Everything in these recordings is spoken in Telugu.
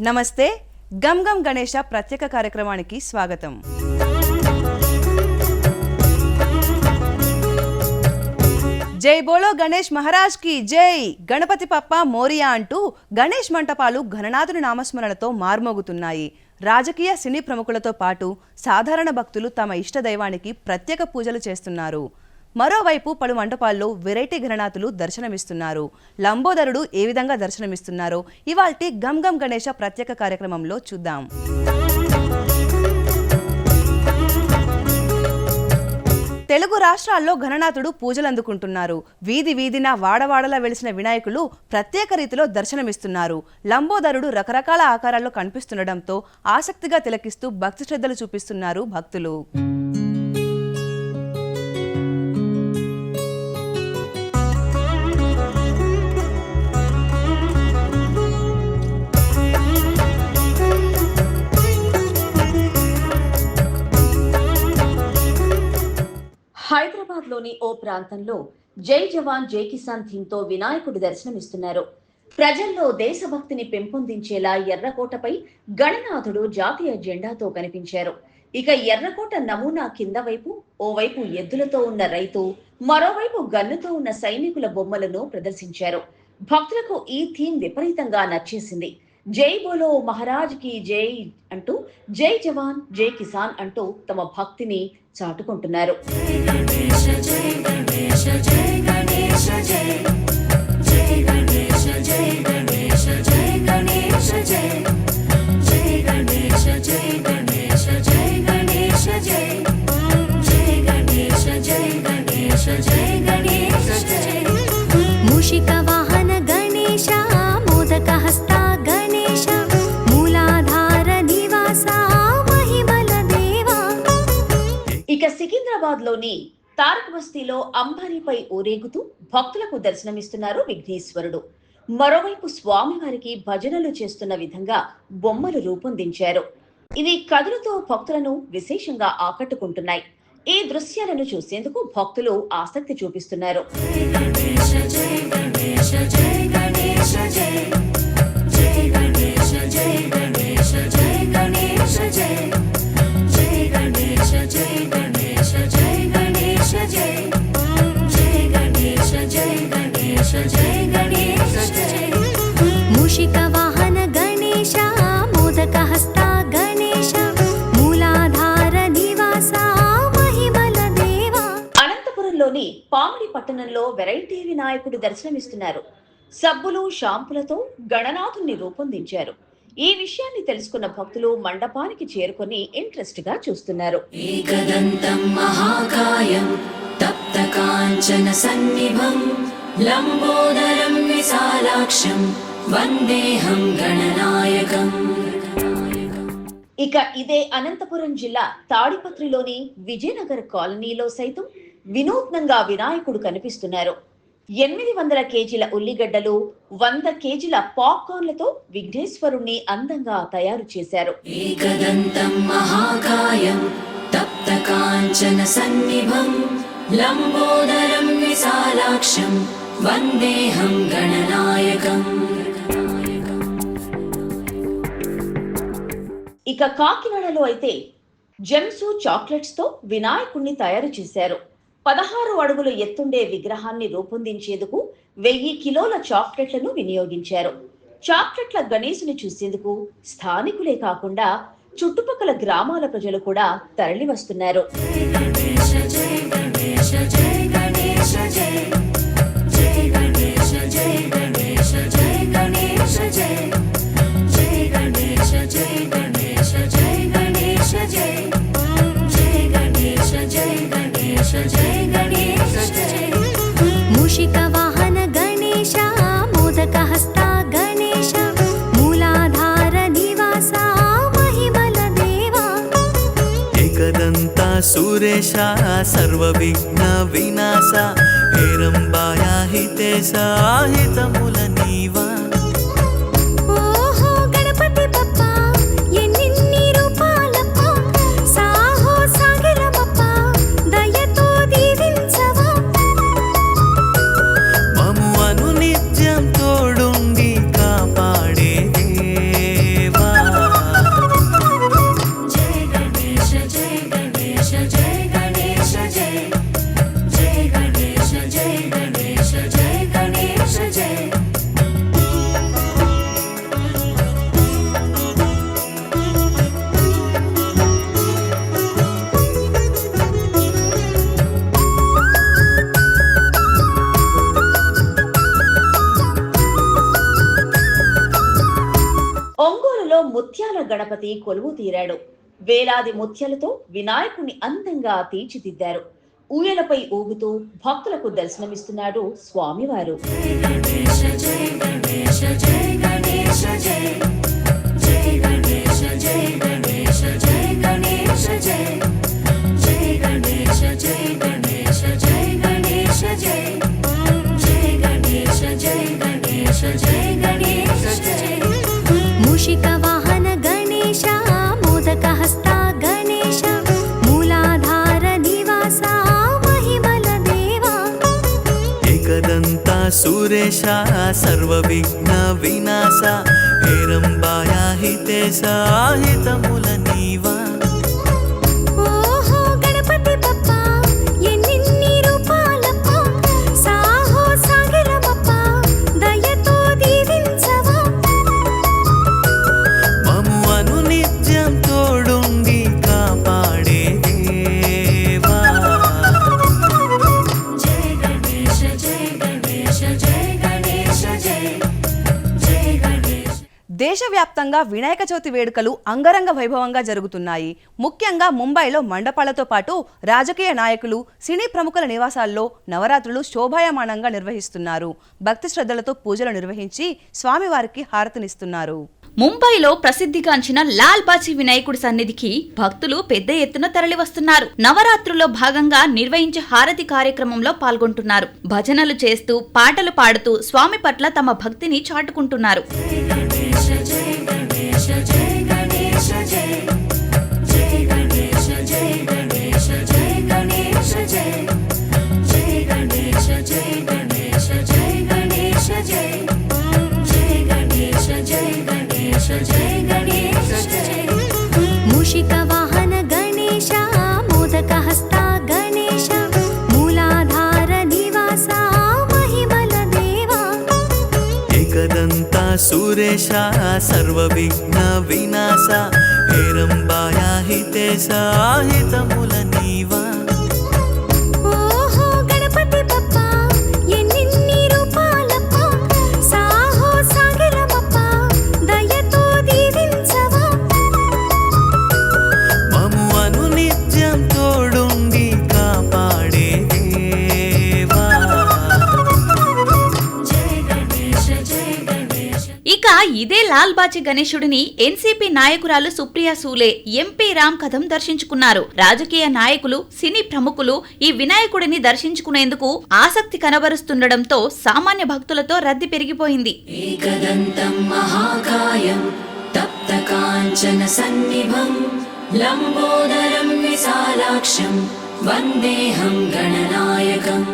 నమస్తే. గమ్ గమ్ గణేష ప్రత్యేక కార్యక్రమానికి స్వాగతం. జై బోలో గణేష్ మహారాజ్ కి జై, గణపతి పప్ప మోరియా అంటూ గణేష్ మంటపాలు గణనాథుని నామస్మరణతో మార్మోగుతున్నాయి. రాజకీయ సినీ ప్రముఖులతో పాటు సాధారణ భక్తులు తమ ఇష్ట దైవానికి ప్రత్యేక పూజలు చేస్తున్నారు. మరోవైపు పలు మంటపాల్లో వెరైటీ గణనాథులు దర్శనమిస్తున్నారు. లంబోదరుడు ఏ విధంగా దర్శనమిస్తున్నారో ఇవాల్టి గమ్ గమ్ గణేష ప్రత్యేక కార్యక్రమంలో చూద్దాం. తెలుగు రాష్ట్రాల్లో గణనాథుడు పూజలు అందుకుంటున్నారు. వీధి వీధిన వాడవాడలా వెలిసిన వినాయకులు ప్రత్యేక రీతిలో దర్శనమిస్తున్నారు. లంబోదరుడు రకరకాల ఆకారాల్లో కనిపిస్తుండటంతో ఆసక్తిగా తిలకిస్తూ భక్తి శ్రద్ధలు చూపిస్తున్నారు భక్తులు. హైదరాబాద్లోని ఓ ప్రాంతంలో జై జవాన్ జై కిసాన్ థీమ్తో వినాయకుడు దర్శనమిస్తున్నారు. ప్రజల్లో దేశభక్తిని పెంపొందించేలా ఎర్రకోటపై గణనాథుడు జాతీయ జెండాతో కనిపించారు. ఇక ఎర్రకోట నమూనా కింద వైపు ఓవైపు ఎద్దులతో ఉన్న రైతు, మరోవైపు గన్నుతో ఉన్న సైనికుల బొమ్మలను ప్రదర్శించారు. భక్తులకు ఈ థీమ్ విపరీతంగా నచ్చేసింది. జై బోలో మహారాజ్ కి జై అంటూ జై జవాన్ జై కిసాన్ అంటూ తమ భక్తిని చాటుకుంటున్నారు. మూషిక వాహన గణేశ మోదక హస్త గణేశ మూలాధార నివాస మహిమల దేవా. ఇక సికింద్రాబాద్ లోని తారక్ బస్తీలో అంబారీపై ఊరేగుతూ భక్తులకు దర్శనమిస్తున్నారు విఘ్నేశ్వరుడు. మరోవైపు స్వామివారికి భజనలు చేస్తున్న విధంగా బొమ్మలు రూపొందించారు. ఇవి కథలతో భక్తులను విశేషంగా ఆకట్టుకుంటున్నాయి. ఈ దృశ్యాలను చూసేందుకు భక్తులు ఆసక్తి చూపిస్తున్నారు. మూషిక వాహన గణేశ మోదక హస్త గణేశ మూలాధార నివాస మహిమల దేవా. అనంతపురంలోని పామిడి పట్టణంలో వెరైటీ వినాయకుడు దర్శనమిస్తున్నారు. సబ్బులు షాంపులతో గణనాథుని రూపొందించారు. ఈ విషయాన్ని తెలుసుకున్న భక్తులు మండపానికి చేరుకొని ఇంట్రెస్ట్ గా చూస్తున్నారు. ఏకదంతం మహాకాయం తప్త కాంచన సన్నిభం లంబోదరం విశాలాక్షం వందేహం గణనాయకం. ఇక ఇదే అనంతపురం జిల్లా తాడిపత్రిలోని విజయనగర్ కాలనీలో సైతం వినూత్నంగా వినాయకుడు కనిపిస్తున్నారు. 800 కేజీల ఉల్లిగడ్డలు, 100 కేజీల పాప్కార్న్లతో విఘ్నేశ్వరుణ్ణి అందంగా తయారు చేశారు. ఏకదంతం మహాకాయం తప్త కాంచన సన్నిభం లంబోదరం విశాలాక్షం వందేహం గణనాయకం. ఇక కాకినాడలో అయితే జెమ్స్ చాక్లెట్స్ తో వినాయకుణ్ణి తయారు చేశారు. 16 అడుగుల ఎత్తుండే విగ్రహాన్ని రూపొందించేందుకు 1000 కిలోల చాక్లెట్లను వినియోగించారు. చాక్లెట్ల గణేశుని చూసేందుకు స్థానికులే కాకుండా చుట్టుపక్కల గ్రామాల ప్రజలు కూడా తరలి వస్తున్నారు. మూషిక వాహన గణేశ మోదక హస్త గణేశ మూలాధార నివాస మహిమల దేవా. ఏకదంత సురేశ సర్వ విఘ్న వినాశ హేరంబాయ హితేశ హితముల నీవా. ఓహో గణపతి పప్ప ఎన్నిన్ని రూపాలప్ప సాహో సాగిలమప్ప దయతో దీవించవా. మము అను నిత్యం తోడుండి కాపాడే దేవా. మండపంలో ముత్యాల గణపతి కొలువు తీరాడు. వేలాది ముత్యాలతో వినాయకుని అందంగా తీర్చిదిద్దారు. ఊయలపై ఊగుతూ భక్తులకు దర్శనమిస్తున్నాడు స్వామివారు. మూషిక వాహన గణేశ మోదక హస్త గణేశ మూలాధార నివాస మహిమల దేవా ఏకదంత సురేశ సర్వ విఘ్న వినాశ హేరంబాయ హితేశ హితముల నీవా. ఓహో గణపతి బప్ప ఎన్నిన్ని రూపాలప్ప సాహో సాగిలమప్ప దయతో దీవించవా. మము అను నిత్యం తోడుండి కాపాడే దేవా. జయ గణేశ జయ గణేశ జయ గణేశ జయ జయ గణేశ. దేశవ్యాప్తంగా వినాయక చవితి వేడుకలు అంగరంగ వైభవంగా జరుగుతున్నాయి. ముఖ్యంగా ముంబైలో మండపాలతో పాటు రాజకీయ నాయకులు, సినీ ప్రముఖుల నివాసాల్లో నవరాత్రులు శోభాయమానంగా నిర్వహిస్తున్నారు. భక్తి శ్రద్ధలతో పూజలు నిర్వహించి స్వామివారికి హారతినిస్తున్నారు. ముంబైలో ప్రసిద్ధిగాంచిన లాల్ బాజీ వినాయకుడి సన్నిధికి భక్తులు పెద్ద ఎత్తున తరలివస్తున్నారు. నవరాత్రుల్లో భాగంగా నిర్వహించే హారతి కార్యక్రమంలో పాల్గొంటున్నారు. భజనలు చేస్తూ పాటలు పాడుతూ స్వామి పట్ల తమ భక్తిని చాటుకుంటున్నారు. మూషిక వాహన గణేశ మోదక హస్త గణేశ మూలాధార నివాస మహిమల దేవా ఏకదంత సురేశ సర్వ విఘ్న వినాశ హేరంబాయ హితేశ హితముల నీవా. ఓహో గణపతి బప్ప ఎన్నిన్ని రూపాలప్ప సాహో సాగిలమప్ప దయతో దీవించవా. మము అను నిత్యం తోడుండి కాపాడే దేవా. ఇక ఇదే లాల్ బాజీ గణేశుడిని ఎన్సీపీ నాయకురాలు సుప్రియా సూలే, ఎంపీ రామ్ కథం దర్శించుకున్నారు. రాజకీయ నాయకులు, సినీ ప్రముఖులు ఈ వినాయకుడిని దర్శించుకునేందుకు ఆసక్తి కనబరుస్తుండటంతో సామాన్య భక్తులతో రద్దీ పెరిగిపోయింది. एकदन्तं महाकायं तप्तकाञ्चन सन्निभं लम्बोदरं विशालाक्षं वन्देऽहं गणनायकम्.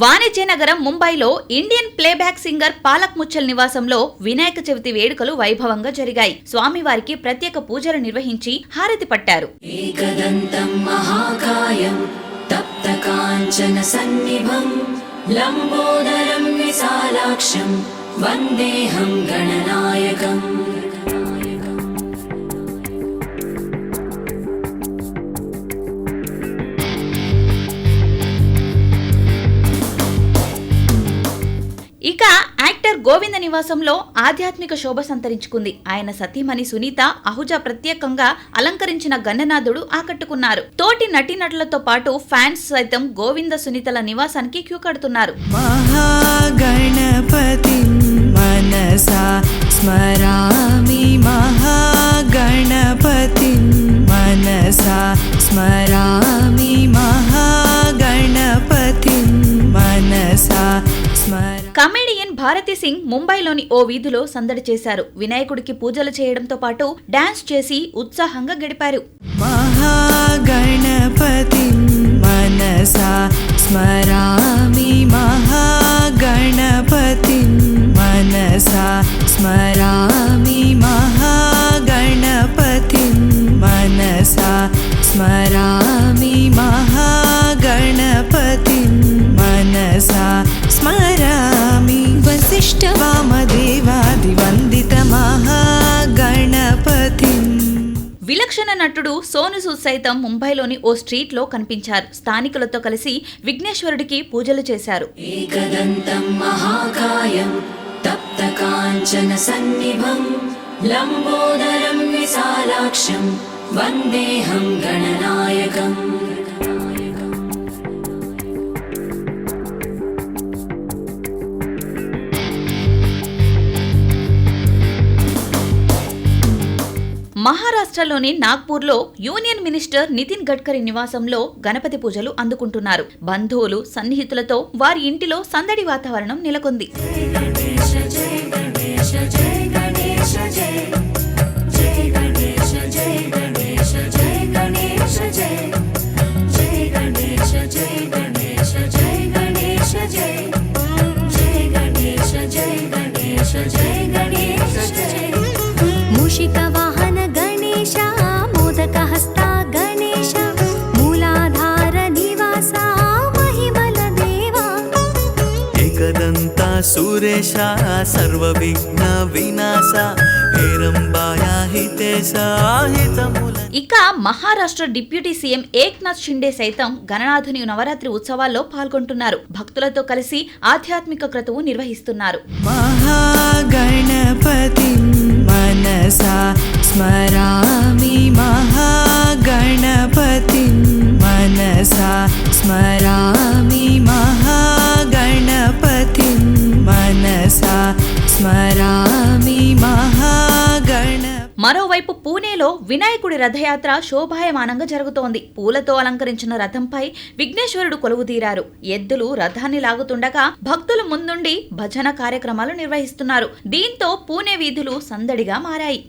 వాణిజ్య నగరం ముంబైలో Indian playback singer palak Muchhal నివాసంలో వినాయక చవితి వేడుకలు వైభవంగా జరిగాయి. స్వామివారికి ప్రత్యేక పూజలు నిర్వహించి హారతి పట్టారు. एकदन्तं महाकायं तप्तकाञ्चन सन्निभं लम्बोदरं विशालाक्षं वन्देऽहं गणनायकम्. ఇక యాక్టర్ గోవింద నివాసంలో ఆధ్యాత్మిక శోభ సంతరించుకుంది. ఆయన సతీమణి సునీత అహుజా ప్రత్యేకంగా అలంకరించిన గణనాథుడు ఆకట్టుకున్నారు. తోటి నటీనటులతో పాటు ఫ్యాన్స్ సైతం గోవింద సునీతల నివాసానికి క్యూ కడుతున్నారు. మహాగణపతి మనసా స్మరామి మహాగణపతి మనసా స్మరామి మహాగణపతి మనసా స్మరా. కమెడియన్ భారతి సింగ్ ముంబైలోని ఓ వీధిలో సందడి చేశారు. వినాయకుడికి పూజలు చేయడంతో పాటు డాన్స్ చేసి ఉత్సాహంగా గడిపారు. మహాగణపతి మనసా స్మరామి మహాగణపతి మనసా స్మరామి మహాగణపతి మనసా స్మరామి మహాగణపతి మనసా స్మరామి. వసిష్ఠ వామదేవాది వందిత మహాగణపతి. విలక్షణ నటుడు సోను సూద్ సైతం ముంబైలోని ఓ స్ట్రీట్ లో కనిపించారు. స్థానికులతో కలిసి విఘ్నేశ్వరుడికి పూజలు చేశారు. एकदन्तं महाकायं तप्तकाञ्चन सन्निभं लम्बोदरं विशालाक्षं वन्देऽहं गणनायकम् మహారాష్ట్రలోని నాగ్పూర్లో యూనియన్ మినిస్టర్ నితిన్ గడ్కరీ నివాసంలో గణపతి పూజలు అందుకుంటున్నారు. బంధువులు సన్నిహితులతో వారి ఇంటిలో సందడి వాతావరణం నెలకొంది. मूषिकवाहन गणेश मोदकहस्ता गणेश मूलाधार निवासा महिमल देवा एकदन्ता सुरेशा सर्वविघ्न विनाशा हेरंबाया हितेशा हितमुल. ఇక మహారాష్ట్ర డిప్యూటీ సీఎం ఏక్నాథ్ షిండే సైతం గణనాథుని నవరాత్రి ఉత్సవాల్లో పాల్గొంటున్నారు. భక్తులతో కలిసి ఆధ్యాత్మిక క్రతువు నిర్వహిస్తున్నారు. महागणपतिं मनसा स्मरामि महागणपतिं मनसा स्मरामि महागणपतिं मनसा स्मरामि महागण. మరోవైపు పూణేలో వినాయకుడి రథయాత్ర శోభాయమానంగా జరుగుతోంది. పూలతో అలంకరించిన రథంపై విఘ్నేశ్వరుడు కొలువుదీరారు. ఎద్దులు రథాన్ని లాగుతుండగా భక్తులు ముందుండి భజన కార్యక్రమాలు నిర్వహిస్తున్నారు. దీంతో పూణే వీధులు సందడిగా మారాయి.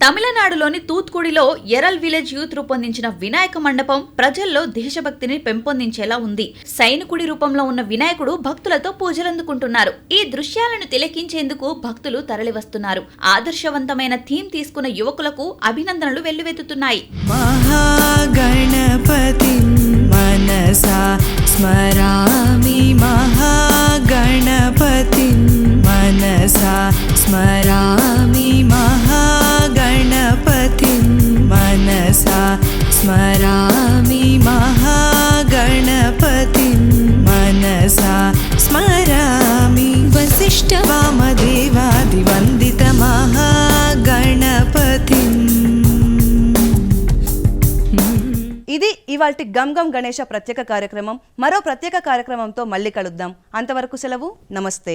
తమిళనాడులోని తూత్కుడిలో ఎరల్ విలేజ్ యూత్ రూపొందించిన వినాయక మండపం ప్రజల్లో దేశభక్తిని పెంపొందించేలా ఉంది. సైనికుడి రూపంలో ఉన్న వినాయకుడు భక్తులతో పూజలందుకుంటున్నారు. ఈ దృశ్యాలను తిలకించేందుకు భక్తులు తరలివస్తున్నారు. ఆదర్శవంతమైన థీమ్ తీసుకున్న యువకులకు అభినందనలు వెల్లువెత్తుతున్నాయి. महागणपतिं मनसा स्मरामि महागणपतिं मनसा स्मरामि महागणपतिं मनसा स्मरामि महागणपतिं मनसा स्मरामि वसिष्ठवामदेवादिवन्दित महागणपतिम्. ఇది ఇవాల్టి గమ్ గమ్ గణేష ప్రత్యేక కార్యక్రమం. మరో ప్రత్యేక కార్యక్రమంతో మళ్ళీ కలుద్దాం. అంతవరకు సెలవు. నమస్తే.